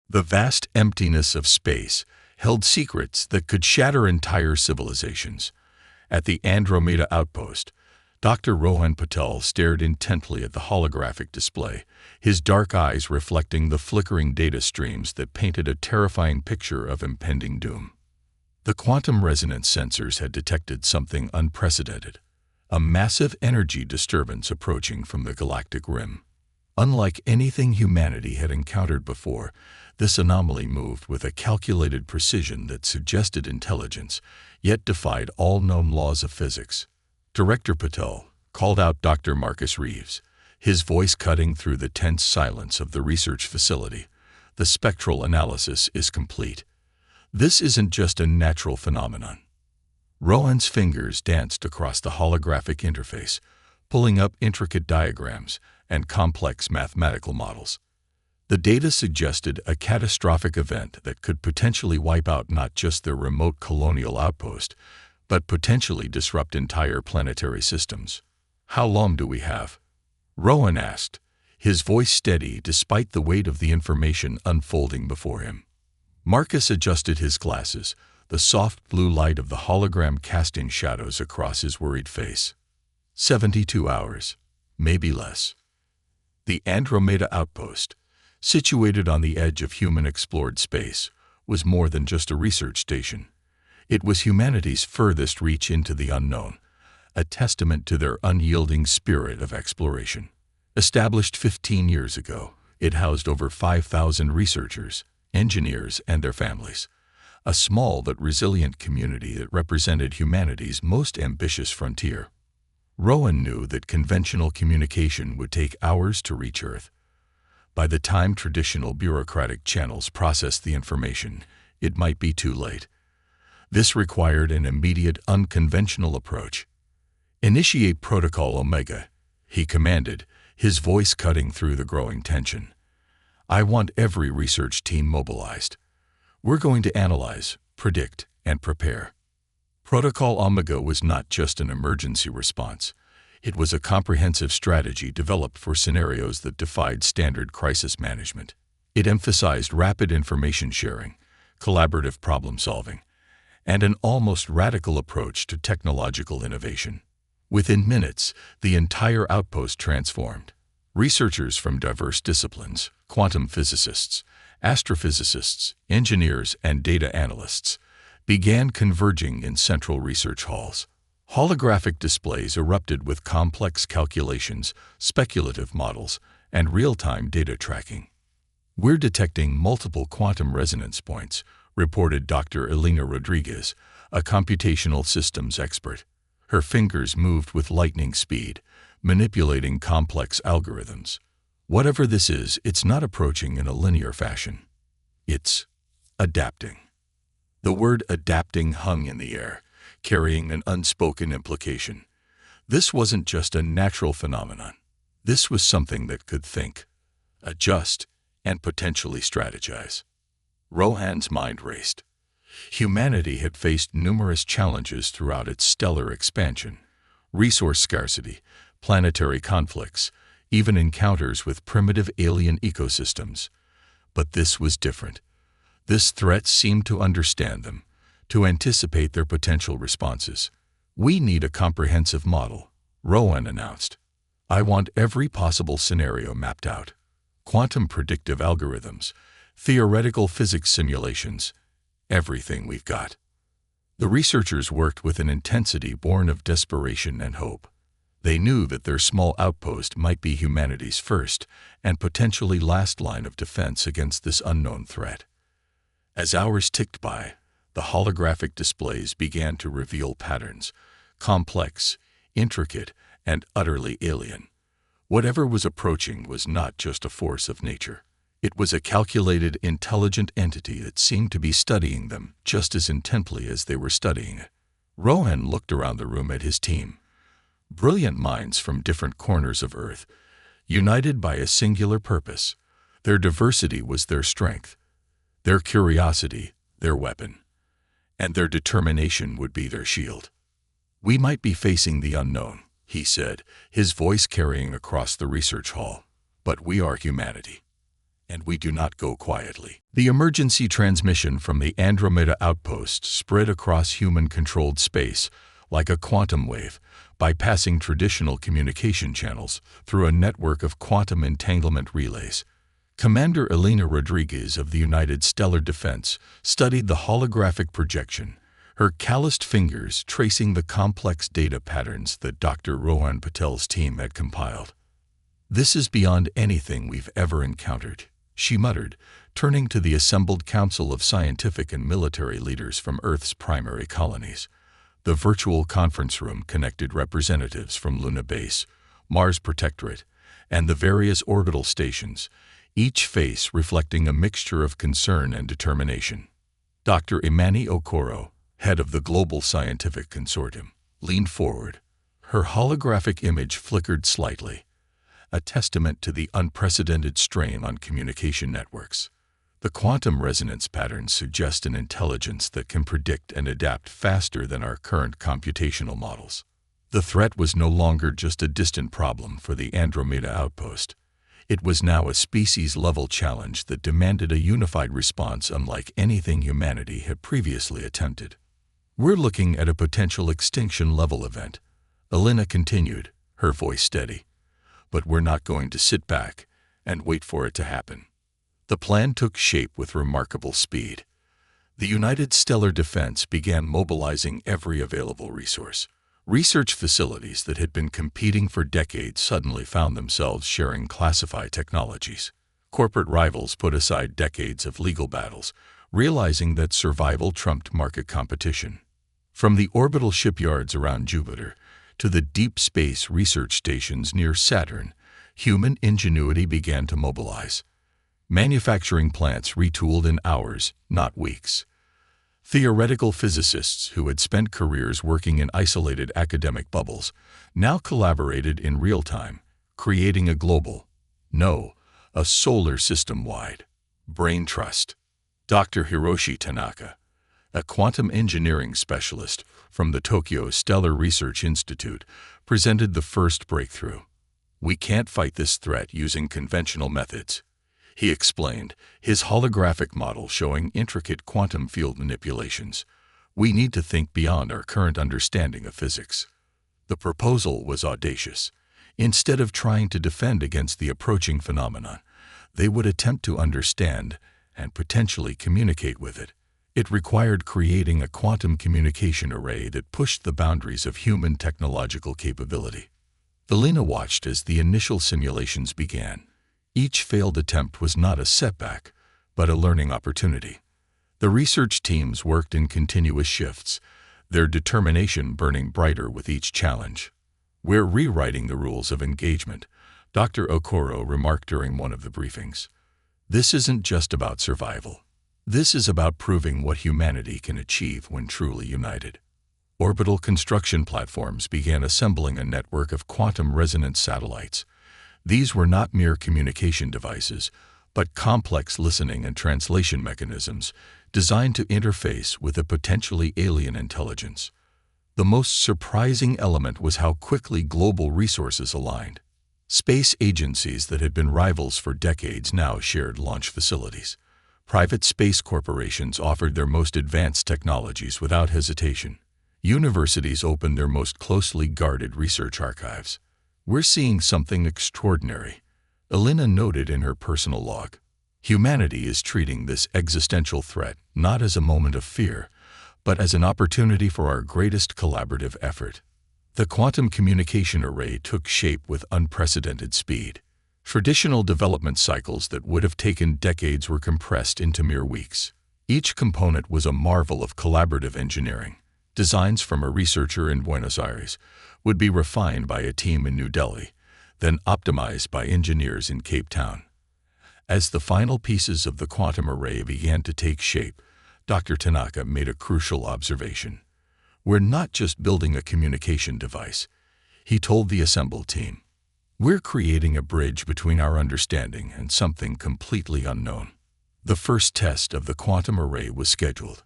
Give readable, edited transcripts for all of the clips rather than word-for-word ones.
The vast emptiness of space held secrets that could shatter entire civilizations. At the Andromeda outpost, Dr. Rohan Patel stared intently at the holographic display, his dark eyes reflecting the flickering data streams that painted a terrifying picture of impending doom. The quantum resonance sensors had detected something unprecedented, a massive energy disturbance approaching from the galactic rim. Unlike anything humanity had encountered before, this anomaly moved with a calculated precision that suggested intelligence, yet defied all known laws of physics. Director Patel called out Dr. Marcus Reeves, his voice cutting through the tense silence of the research facility. The spectral analysis is complete. This isn't just a natural phenomenon. Rohan's fingers danced across the holographic interface, pulling up intricate diagrams and complex mathematical models. The data suggested a catastrophic event that could potentially wipe out not just their remote colonial outpost, but potentially disrupt entire planetary systems. "How long do we have?" Rohan asked, his voice steady despite the weight of the information unfolding before him. Marcus adjusted his glasses, the soft blue light of the hologram casting shadows across his worried face. 72 hours, maybe less. The Andromeda outpost, situated on the edge of human-explored space, was more than just a research station. It was humanity's furthest reach into the unknown, a testament to their unyielding spirit of exploration. Established 15 years ago, it housed over 5,000 researchers, engineers, and their families, a small but resilient community that represented humanity's most ambitious frontier. Rohan knew that conventional communication would take hours to reach Earth. By the time traditional bureaucratic channels processed the information, it might be too late. This required an immediate, unconventional approach. "Initiate Protocol Omega," he commanded, his voice cutting through the growing tension. "I want every research team mobilized. We're going to analyze, predict, and prepare." Protocol Omega was not just an emergency response. It was a comprehensive strategy developed for scenarios that defied standard crisis management. It emphasized rapid information sharing, collaborative problem-solving, and an almost radical approach to technological innovation. Within minutes, the entire outpost transformed. Researchers from diverse disciplines, quantum physicists, astrophysicists, engineers, and data analysts, began converging in central research halls. Holographic displays erupted with complex calculations, speculative models, and real-time data tracking. "We're detecting multiple quantum resonance points," reported Dr. Elena Rodriguez, a computational systems expert. Her fingers moved with lightning speed, manipulating complex algorithms. "Whatever this is, it's not approaching in a linear fashion. It's adapting." The word adapting hung in the air, carrying an unspoken implication. This wasn't just a natural phenomenon. This was something that could think, adjust, and potentially strategize. Rohan's mind raced. Humanity had faced numerous challenges throughout its stellar expansion: resource scarcity, planetary conflicts, even encounters with primitive alien ecosystems. But this was different. This threat seemed to understand them, to anticipate their potential responses. "We need a comprehensive model," Rohan announced. "I want every possible scenario mapped out. Quantum predictive algorithms, theoretical physics simulations, everything we've got." The researchers worked with an intensity born of desperation and hope. They knew that their small outpost might be humanity's first and potentially last line of defense against this unknown threat. As hours ticked by, the holographic displays began to reveal patterns, complex, intricate, and utterly alien. Whatever was approaching was not just a force of nature. It was a calculated, intelligent entity that seemed to be studying them just as intently as they were studying it. Rohan looked around the room at his team. Brilliant minds from different corners of Earth, united by a singular purpose. Their diversity was their strength, their curiosity their weapon, and their determination would be their shield. "We might be facing the unknown," he said, his voice carrying across the research hall, "but we are humanity. And we do not go quietly. The emergency transmission from the Andromeda outpost spread across human-controlled space like a quantum wave, bypassing traditional communication channels through a network of quantum entanglement relays. Commander Elena Rodriguez of the United Stellar Defense studied the holographic projection, her calloused fingers tracing the complex data patterns that Dr. Rohan Patel's team had compiled. "This is beyond anything we've ever encountered," she muttered, turning to the assembled council of scientific and military leaders from Earth's primary colonies. The virtual conference room connected representatives from Luna Base, Mars Protectorate, and the various orbital stations, each face reflecting a mixture of concern and determination. Dr. Imani Okoro, head of the Global Scientific Consortium, leaned forward. Her holographic image flickered slightly, a testament to the unprecedented strain on communication networks. The quantum resonance patterns suggest an intelligence that can predict and adapt faster than our current computational models. The threat was no longer just a distant problem for the Andromeda outpost. It was now a species-level challenge that demanded a unified response unlike anything humanity had previously attempted. "We're looking at a potential extinction-level event," Elena continued, her voice steady. "But we're not going to sit back and wait for it to happen." The plan took shape with remarkable speed. The United Stellar Defense began mobilizing every available resource. Research facilities that had been competing for decades suddenly found themselves sharing classified technologies. Corporate rivals put aside decades of legal battles, realizing that survival trumped market competition. From the orbital shipyards around Jupiter to the deep space research stations near Saturn, human ingenuity began to mobilize. Manufacturing plants retooled in hours, not weeks. Theoretical physicists who had spent careers working in isolated academic bubbles now collaborated in real time, creating a a solar system-wide brain trust. Dr. Hiroshi Tanaka, a quantum engineering specialist from the Tokyo Stellar Research Institute, presented the first breakthrough. "We can't fight this threat using conventional methods," he explained, his holographic model showing intricate quantum field manipulations. "We need to think beyond our current understanding of physics." The proposal was audacious. Instead of trying to defend against the approaching phenomenon, they would attempt to understand and potentially communicate with it. It required creating a quantum communication array that pushed the boundaries of human technological capability. Elena watched as the initial simulations began. Each failed attempt was not a setback, but a learning opportunity. The research teams worked in continuous shifts, their determination burning brighter with each challenge. "We're rewriting the rules of engagement," Dr. Okoro remarked during one of the briefings. "This isn't just about survival. This is about proving what humanity can achieve when truly united." Orbital construction platforms began assembling a network of quantum resonance satellites. These were not mere communication devices, but complex listening and translation mechanisms designed to interface with a potentially alien intelligence. The most surprising element was how quickly global resources aligned. Space agencies that had been rivals for decades now shared launch facilities. Private space corporations offered their most advanced technologies without hesitation. Universities opened their most closely guarded research archives. "We're seeing something extraordinary," Elena noted in her personal log. "Humanity is treating this existential threat not as a moment of fear, but as an opportunity for our greatest collaborative effort." The quantum communication array took shape with unprecedented speed. Traditional development cycles that would have taken decades were compressed into mere weeks. Each component was a marvel of collaborative engineering. Designs from a researcher in Buenos Aires would be refined by a team in New Delhi, then optimized by engineers in Cape Town. As the final pieces of the quantum array began to take shape, Dr. Tanaka made a crucial observation. "We're not just building a communication device," he told the assembled team. "We're creating a bridge between our understanding and something completely unknown." The first test of the quantum array was scheduled.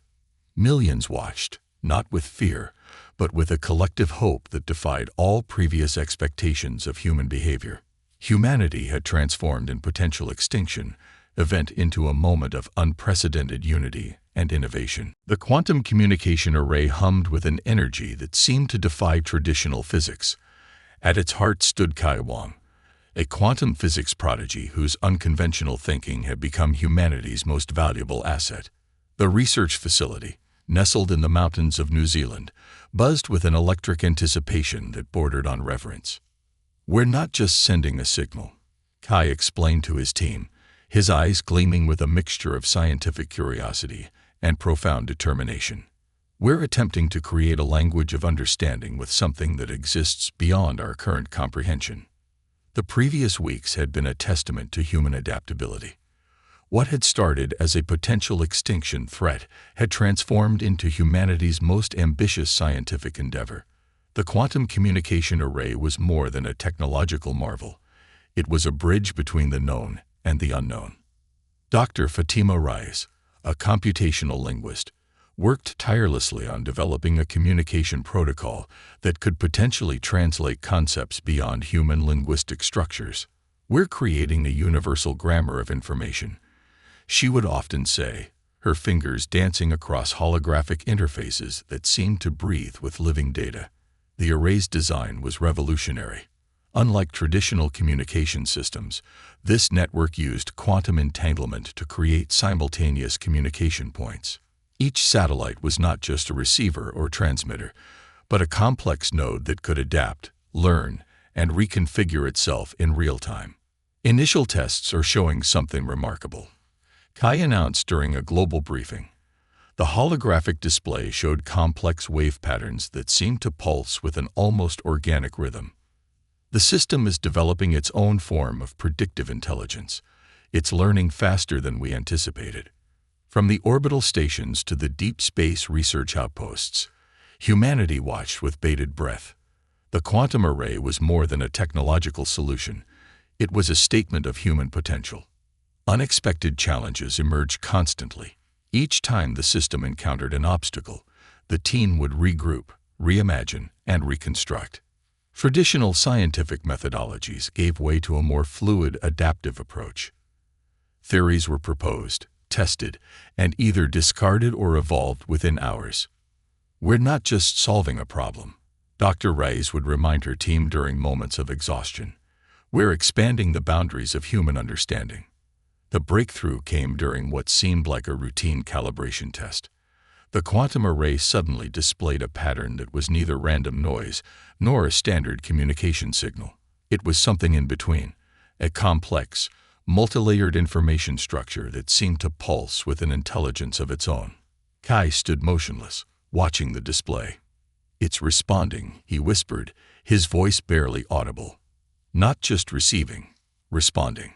Millions watched, not with fear, but with a collective hope that defied all previous expectations of human behavior. Humanity had transformed in potential extinction, event into a moment of unprecedented unity and innovation. The quantum communication array hummed with an energy that seemed to defy traditional physics. At its heart stood Kai Wang, a quantum physics prodigy whose unconventional thinking had become humanity's most valuable asset. The research facility, nestled in the mountains of New Zealand, buzzed with an electric anticipation that bordered on reverence. "We're not just sending a signal," Kai explained to his team, his eyes gleaming with a mixture of scientific curiosity and profound determination. "We're attempting to create a language of understanding with something that exists beyond our current comprehension." The previous weeks had been a testament to human adaptability. What had started as a potential extinction threat had transformed into humanity's most ambitious scientific endeavor. The quantum communication array was more than a technological marvel. It was a bridge between the known and the unknown. Dr. Fatima Rais, a computational linguist, worked tirelessly on developing a communication protocol that could potentially translate concepts beyond human linguistic structures. "We're creating a universal grammar of information," she would often say, her fingers dancing across holographic interfaces that seemed to breathe with living data. The array's design was revolutionary. Unlike traditional communication systems, this network used quantum entanglement to create simultaneous communication points. Each satellite was not just a receiver or transmitter, but a complex node that could adapt, learn, and reconfigure itself in real time. "Initial tests are showing something remarkable," Kai announced during a global briefing. The holographic display showed complex wave patterns that seemed to pulse with an almost organic rhythm. "The system is developing its own form of predictive intelligence. It's learning faster than we anticipated." From the orbital stations to the deep space research outposts, humanity watched with bated breath. The quantum array was more than a technological solution. It was a statement of human potential. Unexpected challenges emerged constantly. Each time the system encountered an obstacle, the team would regroup, reimagine, and reconstruct. Traditional scientific methodologies gave way to a more fluid, adaptive approach. Theories were proposed, tested, and either discarded or evolved within hours. "We're not just solving a problem," Dr. Rais would remind her team during moments of exhaustion. "We're expanding the boundaries of human understanding." The breakthrough came during what seemed like a routine calibration test. The quantum array suddenly displayed a pattern that was neither random noise nor a standard communication signal. It was something in between, a complex, multilayered information structure that seemed to pulse with an intelligence of its own. Kai stood motionless, watching the display. "It's responding," he whispered, his voice barely audible. "Not just receiving, responding."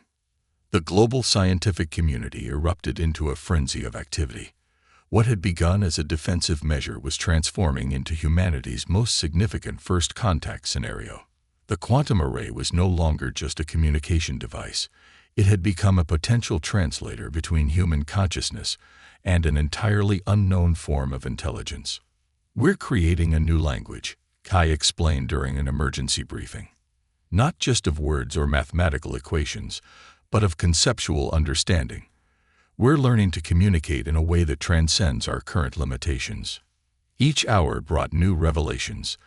The global scientific community erupted into a frenzy of activity. What had begun as a defensive measure was transforming into humanity's most significant first contact scenario. The quantum array was no longer just a communication device. It had become a potential translator between human consciousness and an entirely unknown form of intelligence. "We're creating a new language," Kai explained during an emergency briefing. "Not just of words or mathematical equations, but of conceptual understanding. We're learning to communicate in a way that transcends our current limitations." Each hour brought new revelations.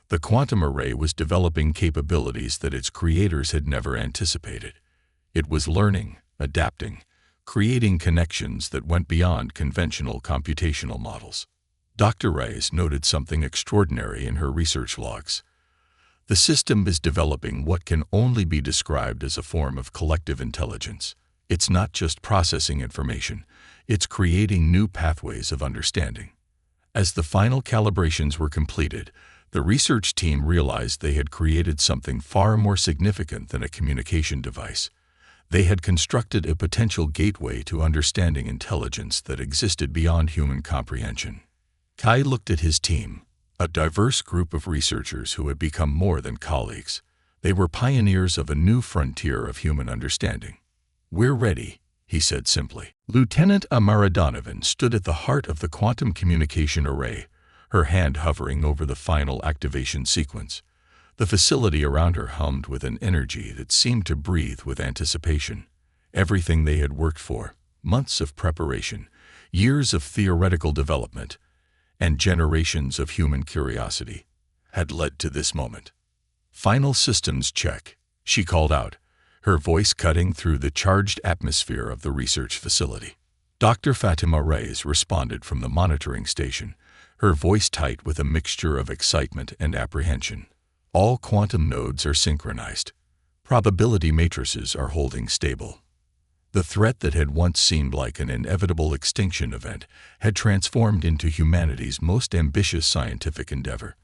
The quantum array was developing capabilities that its creators had never anticipated. It was learning, adapting, creating connections that went beyond conventional computational models. Dr. Rais noted something extraordinary in her research logs. "The system is developing what can only be described as a form of collective intelligence. It's not just processing information, it's creating new pathways of understanding." As the final calibrations were completed, the research team realized they had created something far more significant than a communication device. They had constructed a potential gateway to understanding intelligence that existed beyond human comprehension. Kai looked at his team, a diverse group of researchers who had become more than colleagues. They were pioneers of a new frontier of human understanding. "We're ready," he said simply. Lieutenant Amara Donovan stood at the heart of the quantum communication array, her hand hovering over the final activation sequence. The facility around her hummed with an energy that seemed to breathe with anticipation. Everything they had worked for, months of preparation, years of theoretical development, and generations of human curiosity, had led to this moment. "Final systems check," she called out, her voice cutting through the charged atmosphere of the research facility. Dr. Fatima Reyes responded from the monitoring station, her voice tight with a mixture of excitement and apprehension. "All quantum nodes are synchronized. Probability matrices are holding stable." The threat that had once seemed like an inevitable extinction event had transformed into humanity's most ambitious scientific endeavor.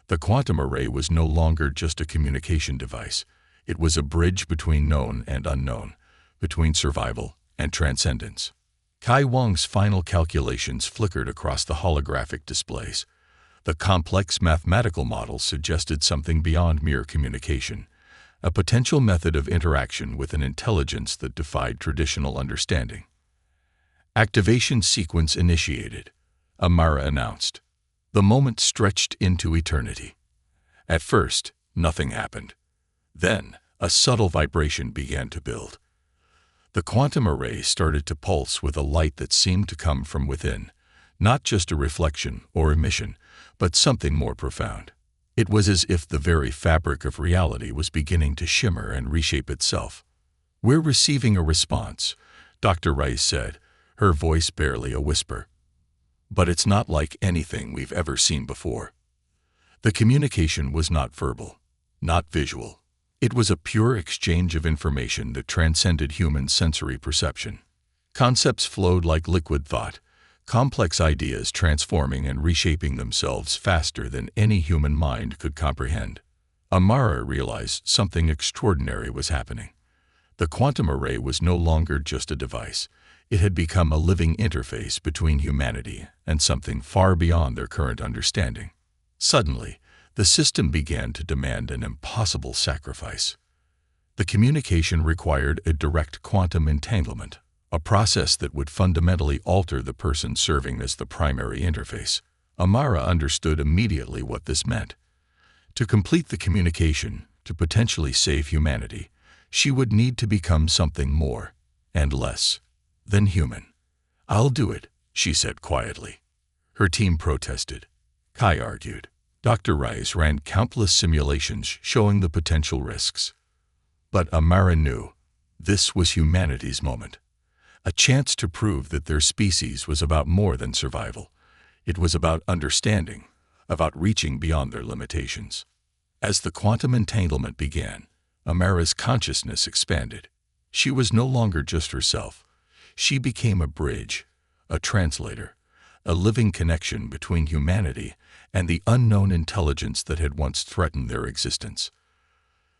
The quantum array was no longer just a communication device. It was a bridge between known and unknown, between survival and transcendence. Kai Wang's final calculations flickered across the holographic displays. The complex mathematical models suggested something beyond mere communication, a potential method of interaction with an intelligence that defied traditional understanding. "Activation sequence initiated," Amara announced. The moment stretched into eternity. At first, nothing happened. Then, a subtle vibration began to build. The quantum array started to pulse with a light that seemed to come from within, not just a reflection or emission, but something more profound. It was as if the very fabric of reality was beginning to shimmer and reshape itself. "We're receiving a response," Dr. Rice said, her voice barely a whisper. "But it's not like anything we've ever seen before." The communication was not verbal, not visual. It was a pure exchange of information that transcended human sensory perception. Concepts flowed like liquid thought, complex ideas transforming and reshaping themselves faster than any human mind could comprehend. Amara realized something extraordinary was happening. The quantum array was no longer just a device. It had become a living interface between humanity and something far beyond their current understanding. Suddenly, the system began to demand an impossible sacrifice. The communication required a direct quantum entanglement, a process that would fundamentally alter the person serving as the primary interface. Amara understood immediately what this meant. To complete the communication, to potentially save humanity, she would need to become something more and less than human. "I'll do it," she said quietly. Her team protested. Kai argued. Dr. Rice ran countless simulations showing the potential risks. But Amara knew this was humanity's moment. A chance to prove that their species was about more than survival. It was about understanding, about reaching beyond their limitations. As the quantum entanglement began, Amara's consciousness expanded. She was no longer just herself. She became a bridge, a translator, a living connection between humanity and the unknown intelligence that had once threatened their existence.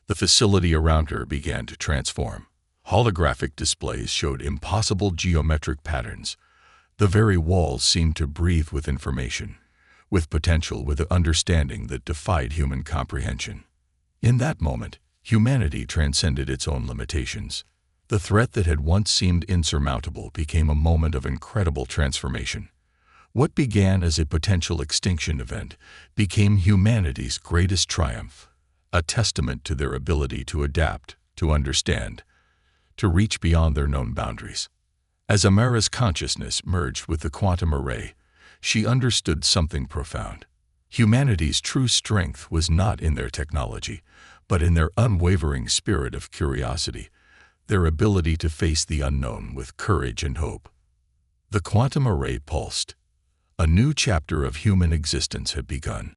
The facility around her began to transform. Holographic displays showed impossible geometric patterns. The very walls seemed to breathe with information, with potential, with understanding that defied human comprehension. In that moment, humanity transcended its own limitations. The threat that had once seemed insurmountable became a moment of incredible transformation. What began as a potential extinction event became humanity's greatest triumph, a testament to their ability to adapt, to understand, to reach beyond their known boundaries. As Amara's consciousness merged with the quantum array, she understood something profound. Humanity's true strength was not in their technology, but in their unwavering spirit of curiosity, their ability to face the unknown with courage and hope. The quantum array pulsed. A new chapter of human existence had begun.